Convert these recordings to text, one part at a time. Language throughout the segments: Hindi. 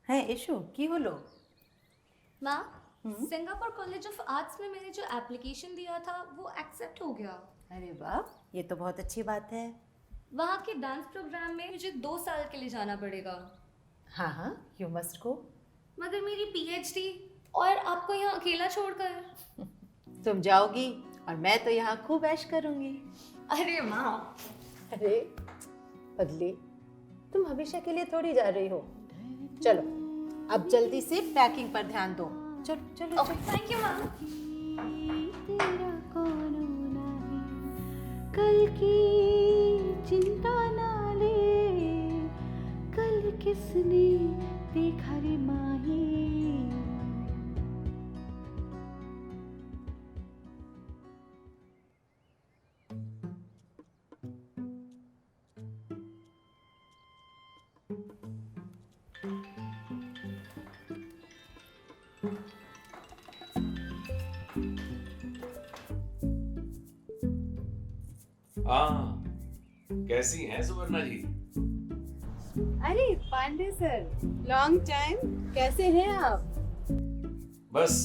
হ্যাঁ এসো, কি হলো? Ma'am, Singapore college of arts में मैंने जो एप्लीकेशन दिया था वो एक्सेप्ट हो गया। अरे वाह, ये तो बहुत अच्छी बात है। वहाँ के डांस प्रोग्राम में मुझे 2 साल के लिए जाना पड़ेगा, हाँ हाँ, यू मस्ट गो। मगर मेरी पीएचडी और आपको यहाँ अकेला छोड़कर। तुम जाओगी और मैं तो यहाँ खूब ऐश करूंगी। अरे माँ, अरे पगली, तुम हमेशा के लिए थोड़ी जा रही हो। चलो अब जल्दी से पैकिंग पर ध्यान दो। चलो चलो ओके थैंक यू मैम। तेरा कोनो नाही, कल की चिंता ना ले, कल किसने देखा रे माही। हाँ, कैसी हैं सुवर्णा जी? अरे पांडे सर, लॉन्ग टाइम, कैसे हैं आप? बस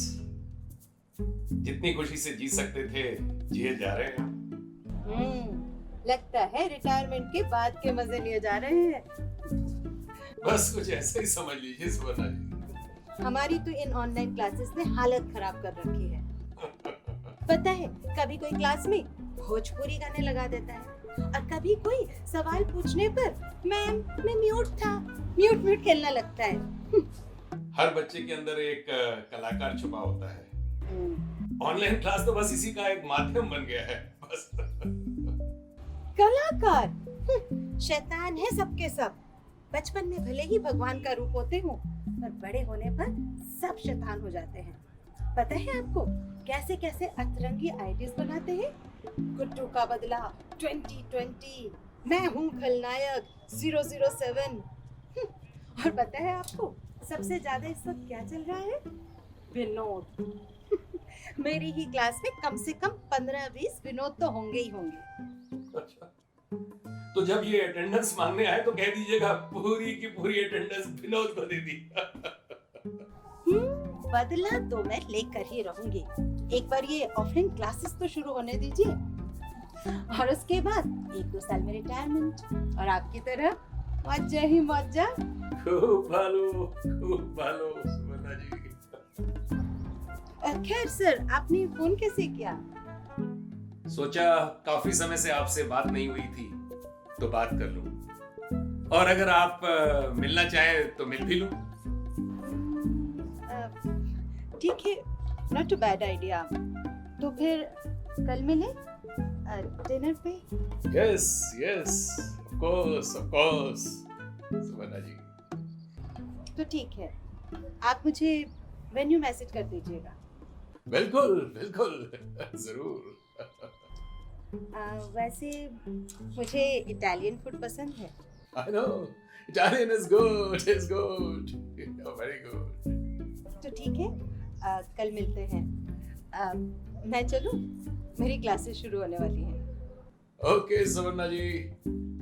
जितनी खुशी से जी सकते थे जिए जा रहे हैं। लगता है रिटायरमेंट के बाद के मजे लिए जा रहे हैं। बस कुछ ऐसा ही समझ लीजिए सुवर्णा जी। हमारी तो इन ऑनलाइन क्लासेस ने हालत खराब कर रखी है। पता है, कभी कोई क्लास में भोजपुरी गाने लगा देता है और कभी कोई सवाल पूछने पर मैम मैं म्यूट था, म्यूट खेलना लगता है। हर बच्चे के अंदर एक कलाकार छुपा होता है। ऑनलाइन क्लास तो बस इसी का एक माध्यम बन गया है बस। कलाकार शैतान है सबके सब। बचपन में भले ही भगवान का रूप होते हो, पर बड़े होने पर सब शैतान हो जाते हैं। पता है आपको कैसे कैसे अतरंगी आईडीज बनाते हैं? गुड्डू का बदला 2020, मैं हूँ खलनायक 007। और पता है आपको सबसे ज्यादा इस वक्त क्या चल रहा है? विनोद। मेरी ही क्लास में कम से कम 15-20 विनोद तो होंगे ही होंगे। अच्छा, तो जब ये अटेंडेंस मांगने आए तो कह दीजिएगा पूरी की पूरी अटेंडेंस विनोद को दे दी। बदला तो मैं लेकर ही रहूंगी। एक बार ये ऑफलाइन क्लासेस तो शुरू होने दीजिए और उसके बाद 1-2 साल में रिटायरमेंट और आपकी तरह मौजा ही मौजा। खूब भालो सुवर्णा जी। खैर सर, आपने फोन कैसे किया? सोचा काफी समय से आपसे बात नहीं हुई थी तो बात कर लूं, और अगर आप मिलना चाहें तो मिल भी लूं। ठीक है, नॉट अ बैड आइडिया। तो फिर कल मिले डिनर पे। यस यस, ऑफ कोर्स सुवर्णा जी। तो ठीक है, आप मुझे वेन्यू मैसेज कर दीजिएगा। बिल्कुल बिल्कुल जरूर। वैसे मुझे इटालियन फूड पसंद है। I know, Italian is good, very good. तो ठीक है, कल मिलते हैं। मैं चलूं? मेरी क्लासेस शुरू होने वाली हैं। Okay, Suvarna ji,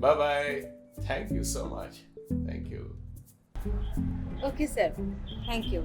bye bye. Thank you so much, thank you. Okay sir, thank you.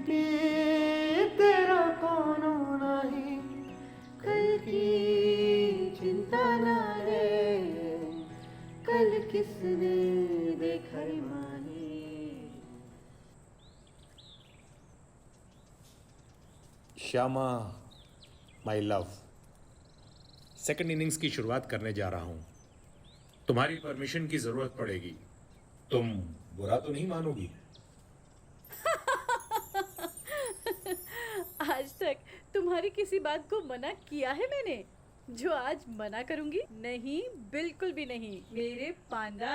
के तेरा कोनो नहीं, कल की चिंता ना ले, कल किसने देखा Mahi. Shyama my love, second innings की शुरुआत करने जा रहा हूं। तुम्हारी परमिशन की जरूरत पड़ेगी। तुम बुरा तो नहीं मानोगी? आज तक तुम्हारी किसी बात को मना किया है मैंने, जो आज मना करूंगी? नहीं, बिल्कुल भी नहीं मेरे panda.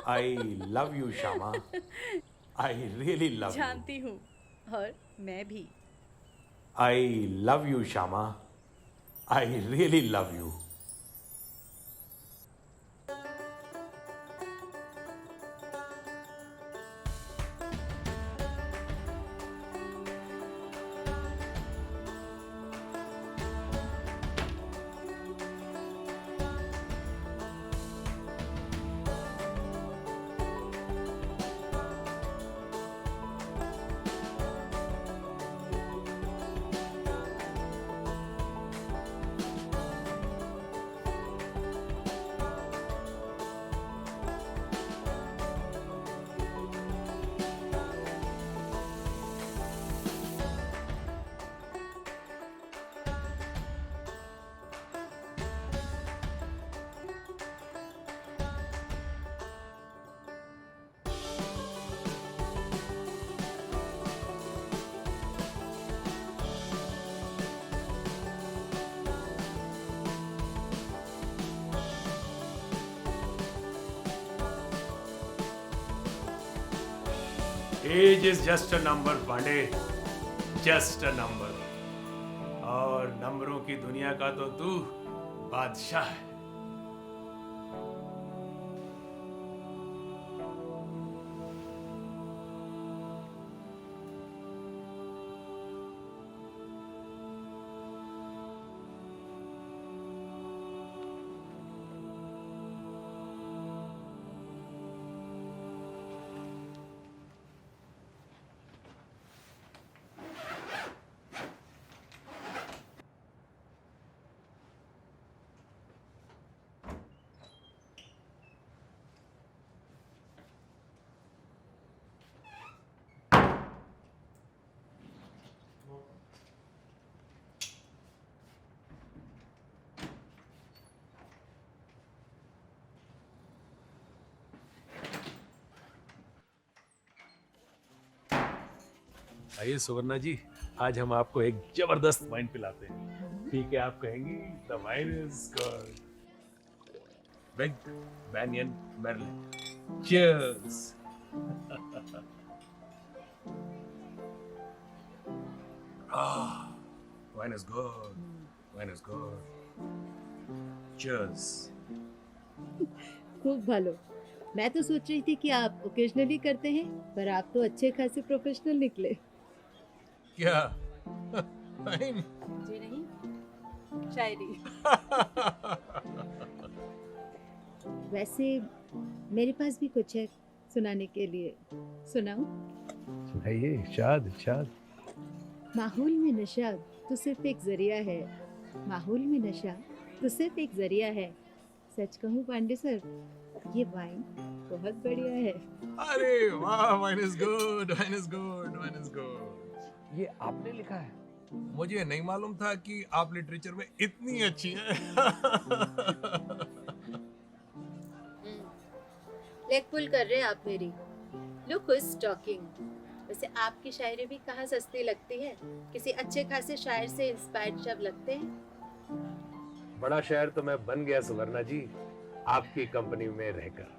I love you Shyama, I really love you. जानती हूँ, और मैं भी। I love you Shyama, I really love you. Age is just a number Pandey, just a number. और नंबरों की दुनिया का तो तू बादशाह है। आइए सुवर्णा जी, आज हम आपको एक जबरदस्त वाइन पिलाते हैं। पी के आप कहेंगी the wine is good. Big banyan Merlin. Cheers. Wine is good, wine is good. Cheers. खूब भालो। मैं तो सोच रही थी कि आप ओकेजनली करते हैं, पर आप तो अच्छे खासे प्रोफेशनल निकले। क्या वाइन? जी नहीं, शायरी। वैसे मेरे पास भी कुछ है सुनाने के लिए, सुनाऊं? सुनाइए, इरशाद इरशाद। माहौल में नशा तो सिर्फ एक जरिया है, माहौल में नशा तो सिर्फ एक जरिया है। सच कहूँ पांडे सर, ये वाइन बहुत बढ़िया है। अरे वाह, wine is good, wine is good, wine is good. ये आपने लिखा है? मुझे नहीं मालूम था कि आप लिटरेचर में इतनी अच्छी हैं। लेग पुल कर रहे हैं आप मेरी। Look who is talking. वैसे आपकी शायरी भी कहाँ सस्ती लगती है, किसी अच्छे खासे शायर से इंस्पायर्ड जब लगते हैं। बड़ा शायर तो मैं बन गया सुवर्णा जी, आपकी कंपनी में रहकर।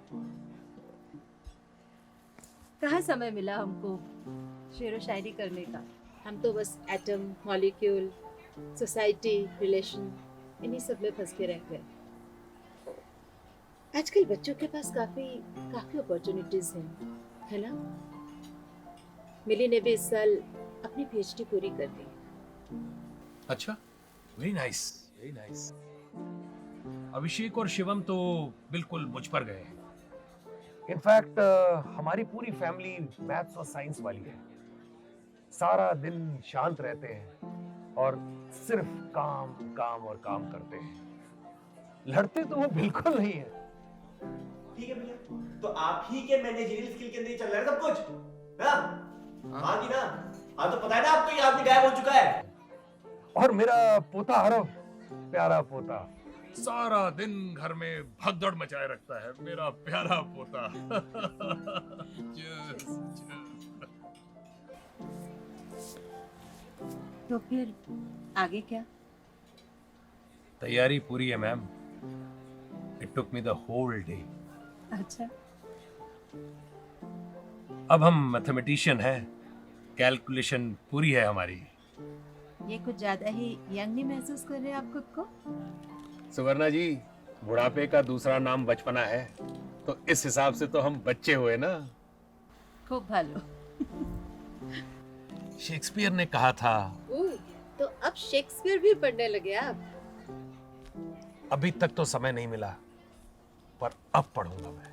कहाँ समय मिला हमको शेर व शायरी करने का। हम तो बस एटम, मॉलिक्यूल, सोसाइटी, रिलेशन, इन्हीं सब में फंस के रह गए। आजकल बच्चों के पास काफी अपॉर्चुनिटीज हैं, है ना? मिली ने भी इस साल अपनी पीएचडी पूरी कर दी। अच्छा, वेरी नाइस, वेरी नाइस। अभिषेक और शिवम तो बिल्कुल मुझ पर गए हैं। इनफैक्ट हमारी पूरी फैमिली मैथ्स और साइंस वाली है। सारा दिन शांत रहते हैं और सिर्फ काम काम और काम करते हैं। लड़ते तो वो बिल्कुल नहीं है। ठीक है भैया, तो आप ही के मैनेजरियल स्किल के अंदर ही चल रहा है सब कुछ, हाँ? हाँ की ना? हाँ तो पता है ना आपको, ये आदमी गायब हो चुका है। और मेरा पोता हरव, प्यारा पोता, सारा दिन घर में भगदड़ मचाए रखता है मेरा प्यारा पोता। Cheers, cheers. तो फिर आगे क्या? तैयारी पूरी है ma'am. It took me the whole day. अच्छा, अब हम मैथमेटिशियन हैं, कैलकुलेशन पूरी है हमारी। ये कुछ ज्यादा ही यंग नहीं महसूस कर रहे आप खुद को? सुवर्णा जी, बुढ़ापे का दूसरा नाम बचपना है, तो इस हिसाब से तो हम बच्चे हुए ना। खूब भालो। शेक्सपियर ने कहा था। ओह, तो अब शेक्सपियर भी पढ़ने लगे आप? अभी तक तो समय नहीं मिला, पर अब पढ़ूंगा मैं।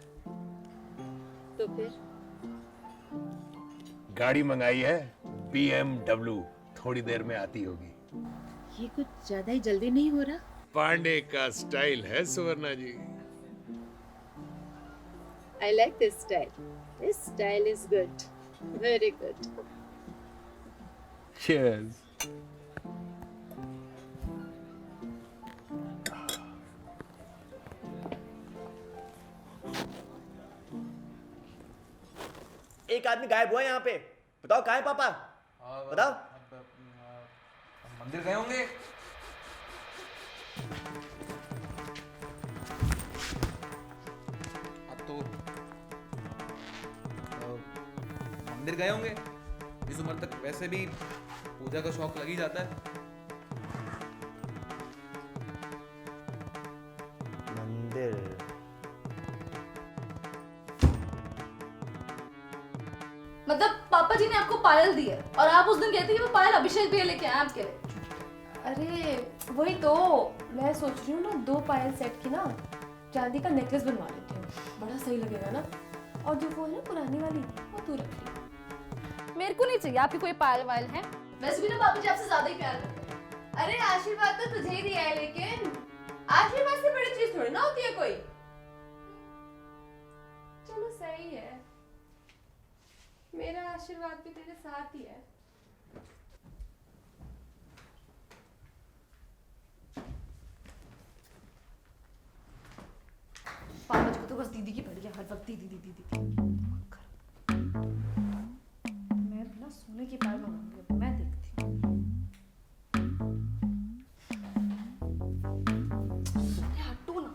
तो फिर गाड़ी मंगाई है BMW, थोड़ी देर में आती होगी। ये कुछ ज्यादा ही जल्दी नहीं हो रहा? पांडे का स्टाइल है सुवर्णा जी। I like this style. This style is good. Very good. Cheers. एक आदमी गायब हुआ है यहाँ पे, बताओ कहाँ है पापा? बताओ। मंदिर गए होंगे। अब तो मंदिर गए होंगे। इस उम्र तक वैसे भी पूजा का शौक लग ही जाता है। मंदिर? मतलब पापा जी ने आपको पायल दी है और आप उस दिन कहते कि वो पायल अभिषेक भैया लेके आए आपके लिए। अरे वही तो मैं सोच रही हूँ ना, 2 पायल सेट की ना चांदी का नेकलेस बनवा लेती हूँ, बड़ा सही लगेगा ना। और जो वो है ना पुरानी वाली, वो तू रख ली। मेरे को नहीं चाहिए आपकी कोई पायल वायल है। वैसे भी ना पापा जी आपसे ज्यादा ही प्यार करते हैं। अरे आशीर्वाद तो तुझे ही दिया है, लेकिन आशीर्वाद से बड़ी चीज थोड़ी ना होती है कोई। चलो सही है, मेरा आशीर्वाद भी तेरे साथ ही है। पापा जी को तो बस दीदी की पड़ी है, हर वक्त दीदी दीदी दीदी। मैं ना सोने की पायल मंगाऊंगी, मैं देखती हूँ। अरे हटो ना।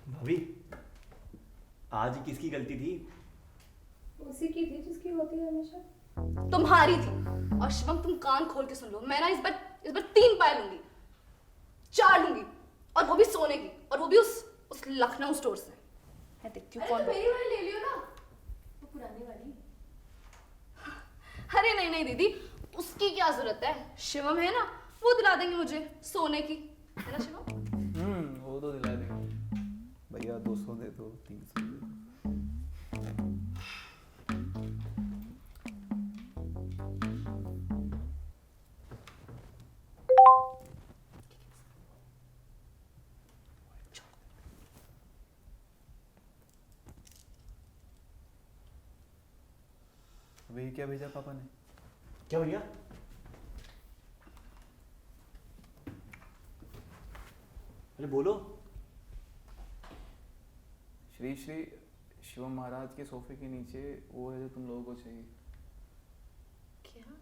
भाभी, आज किसकी गलती थी? उसी की थी जिसकी होती है हमेशा। तुम्हारी थी। और शिवम तुम कान खोल के सुन लो, मैं ना इस बार 3 पायल लूंगी, 4 लूंगी, और वो भी सोने की, और वो भी उस लखनऊ स्टोर से। मैं देखती हूँ कौन। मेरी वाली ले लियो ना, वो पुरानी वाली। अरे नहीं नहीं दीदी, उसकी क्या जरूरत है, शिवम है ना, वो दिला देंगे मुझे सोने की, है ना शिवम? वो तो दिला देंगे भैया। 200 दे दो, 300 दे दो। अभी क्या भेजा पापा ने? क्या भैया? अरे बोलो। श्री श्री शिवम महाराज के सोफे के नीचे वो है जो तुम लोगों को चाहिए। क्या?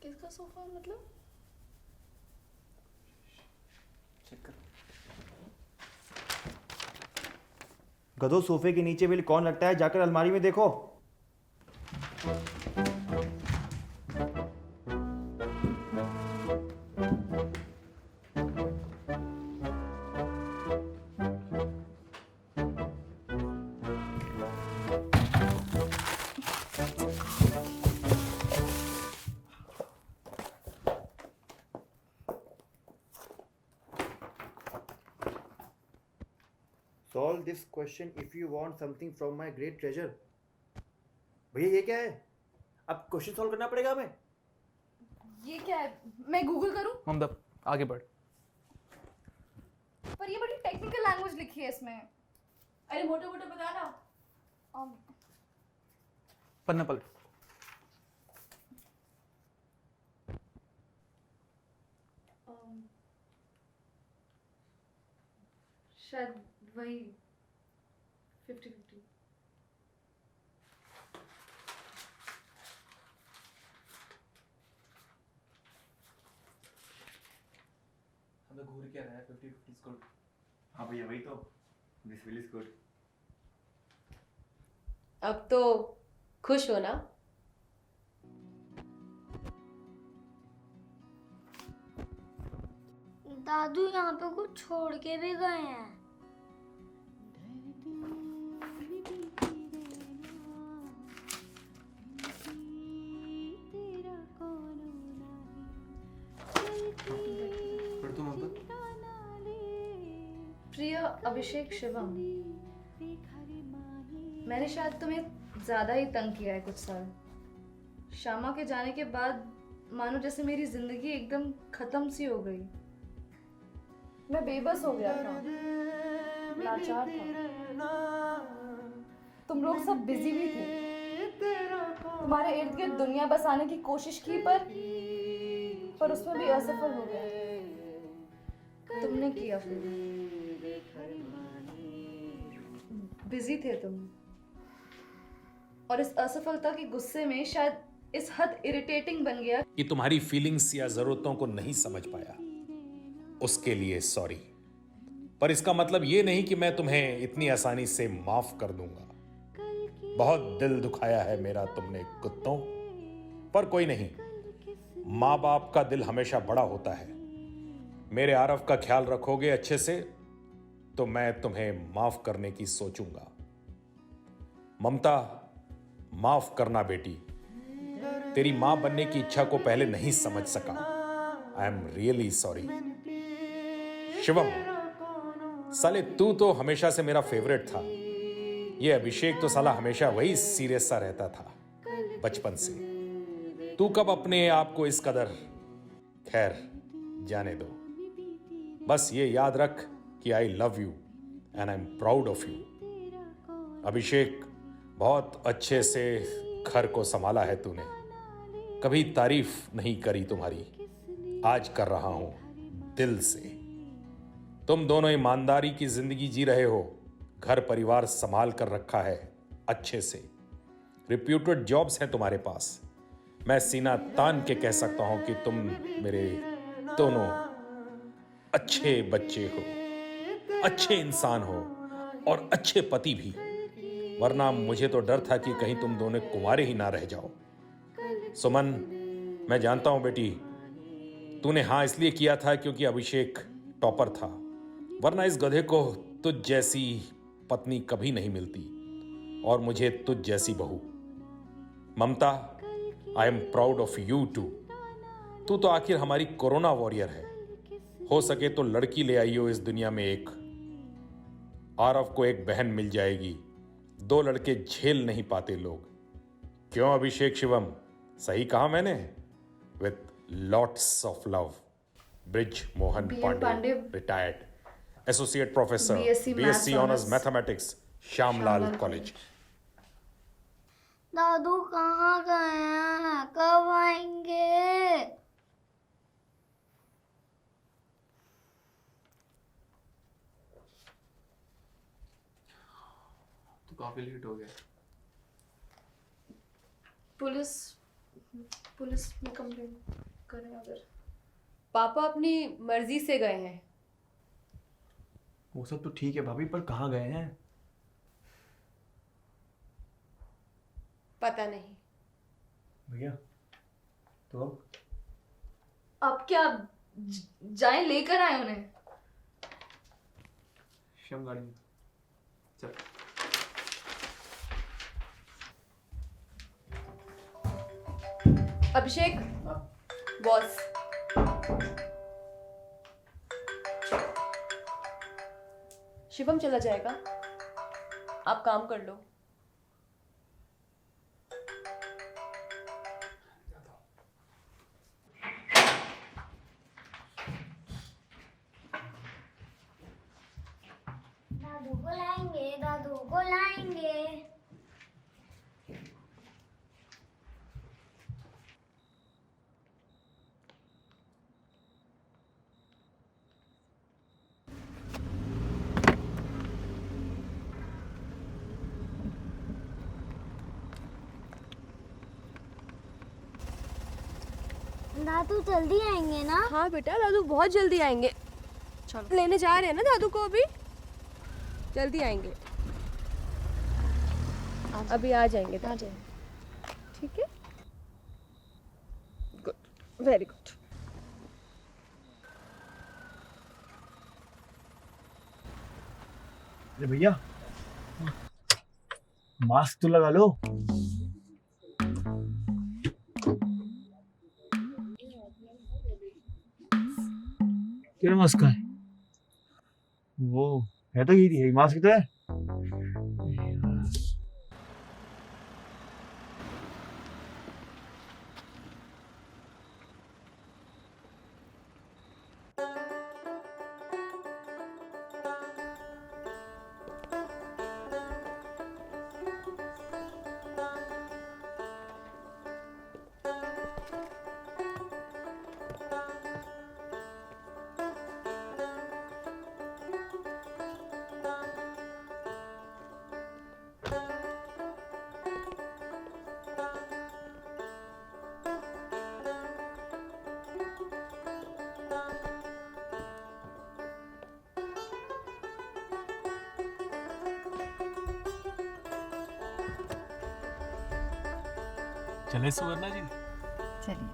किसका सोफा मतलब? चेक कर। गधो, सोफे के नीचे बिल कौन लगता है? जाकर अलमारी में देखो। all this question if you want something from my great treasure. भैया ये क्या है? अब क्वेश्चन सॉल्व करना पड़ेगा हमें. ये क्या है? मैं गूगल करूं? ममता आगे बढ़. पर ये बड़ी टेक्निकल लैंग्वेज लिखी है इसमें. अरे मोटे मोटे बता ना. पन्ना पलट. शायद वही 50-50. हमें घूर क्या रहा है 50-50 स्कोर. हाँ भैया वही तो. This will is good. अब तो खुश हो ना? दादू यहाँ पे कुछ छोड़ के भी गए हैं. पढ़ तू ममता. प्रिय अभिषेक शिवम, मैंने शायद तुम्हें ज्यादा ही तंग किया है कुछ साल. श्यामा के जाने के बाद मानो जैसे मेरी जिंदगी एकदम खत्म सी हो गई. मैं बेबस हो गया था, लाचार था. तुम लोग सब बिजी भी थे. तुम्हारे इर्द गिर्द दुनिया बसाने की कोशिश की पर उसमें भी असफल हो गया. तुमने किया फिर. बिजी थे तुम, और इस असफलता के गुस्से में शायद इस हद इरिटेटिंग बन गया कि तुम्हारी फीलिंग्स या जरूरतों को नहीं समझ पाया. उसके लिए सॉरी, पर इसका मतलब यह नहीं कि मैं तुम्हें इतनी आसानी से माफ कर दूंगा. बहुत दिल दुखाया है मेरा तुमने कुत्तों, पर कोई नहीं. माँ बाप का दिल हमेशा बड़ा होता है. मेरे आरव का ख्याल रखोगे अच्छे से तो मैं तुम्हें माफ करने की सोचूंगा. ममता, माफ करना बेटी. तेरी मां बनने की इच्छा को पहले नहीं समझ सका. I am really sorry. Shivam, साले तू तो हमेशा से मेरा फेवरेट था. ये अभिषेक तो साला हमेशा वही सीरियस सा रहता था बचपन से. तू कब अपने आप को इस कदर. खैर जाने दो. बस ये याद रख कि I love you and I am proud of you. Abhishek, बहुत अच्छे से घर को संभाला है तूने. कभी तारीफ नहीं करी तुम्हारी. आज कर रहा हूं दिल से. तुम दोनों ईमानदारी की जिंदगी जी रहे हो. घर परिवार संभाल कर रखा है अच्छे से. रिप्यूटेड जॉब्स हैं तुम्हारे पास. मैं सीना तान के कह सकता हूं कि तुम मेरे दोनों अच्छे बच्चे हो, अच्छे इंसान हो और अच्छे पति भी. वरना मुझे तो डर था कि कहीं तुम दोनों कुंवारे ही ना रह जाओ. सुमन, मैं जानता हूं बेटी, तूने हाँ इसलिए किया था क्योंकि अभिषेक टॉपर था. वरना इस गधे को तुझ जैसी पत्नी कभी नहीं मिलती और मुझे तुझ जैसी बहू. Mamta, I am proud of you too. तू तो आखिर हमारी कोरोना वॉरियर है. हो सके तो लड़की ले आइयो इस दुनिया में एक. आरव को एक बहन मिल जाएगी. 2 लड़के झेल नहीं पाते लोग. क्यों अभिषेक शिवम, सही कहा मैंने? With lots of love. Brij Mohan Pandey, retired associate professor, BSc honours mathematics, Shyamlal college. दादू कहाँ गए हैं? कब आएंगे? तू काफी लेट हो गया. पुलिस में कंप्लेन करें अगर. पापा अपनी मर्जी से गए हैं. वो सब तो ठीक है भाभी, पर कहाँ गए हैं? पता नहीं. भैया तो अब क्या जाएं लेकर आए उन्हें. श्याम गाड़ी में चल. अभिषेक, बॉस. शिवम चला जाएगा. आप काम कर लो। दादू को लाएंगे, दादू को लाएंगे। दादू जल्दी आएंगे ना? हाँ बेटा, दादू बहुत जल्दी आएंगे। चलो लेने जा रहे हैं ना दादू को, अभी जल्दी आएंगे। अभी आ जाएंगे दादू। ठीक है, गुड, वेरी गुड। अरे भैया, मास्क तो लगा लो। क्या मास्क है? वो है तो ये मास्क तो है। चले सुवर्णा जी? चलिए।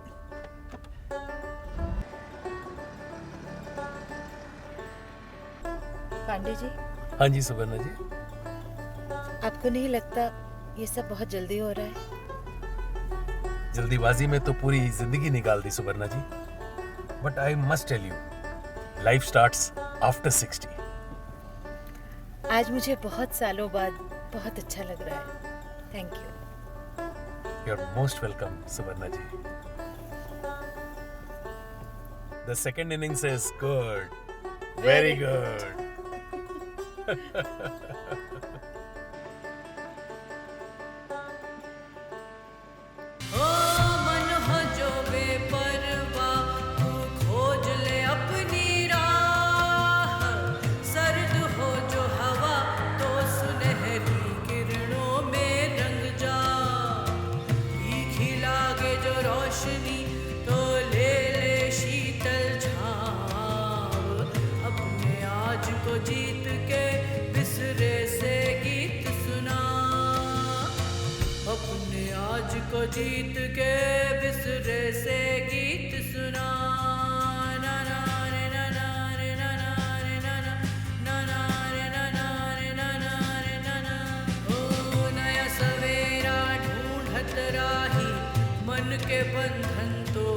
पांडे जी, हाँ जी सुवर्णा जी। आपको नहीं लगता ये सब बहुत जल्दी हो रहा है? जल्दीबाजी में तो पूरी जिंदगी निकाल दी Suvarna ji. But I must tell you, life starts after 60। आज मुझे बहुत सालों बाद बहुत अच्छा लग रहा है। Thank you. You're most welcome, Suvarna ji. The second innings is good. Very good. जीत के बिसरे से गीत सुना, अपने आज को जीत के बिसरे से गीत सुना। ना ना रे ना ना रे ना ना रे ना ना ना ना रे ना ना रे ना ना रे ना ना। ओ नया सवेरा ढूंढत राही, मन के बंधन तो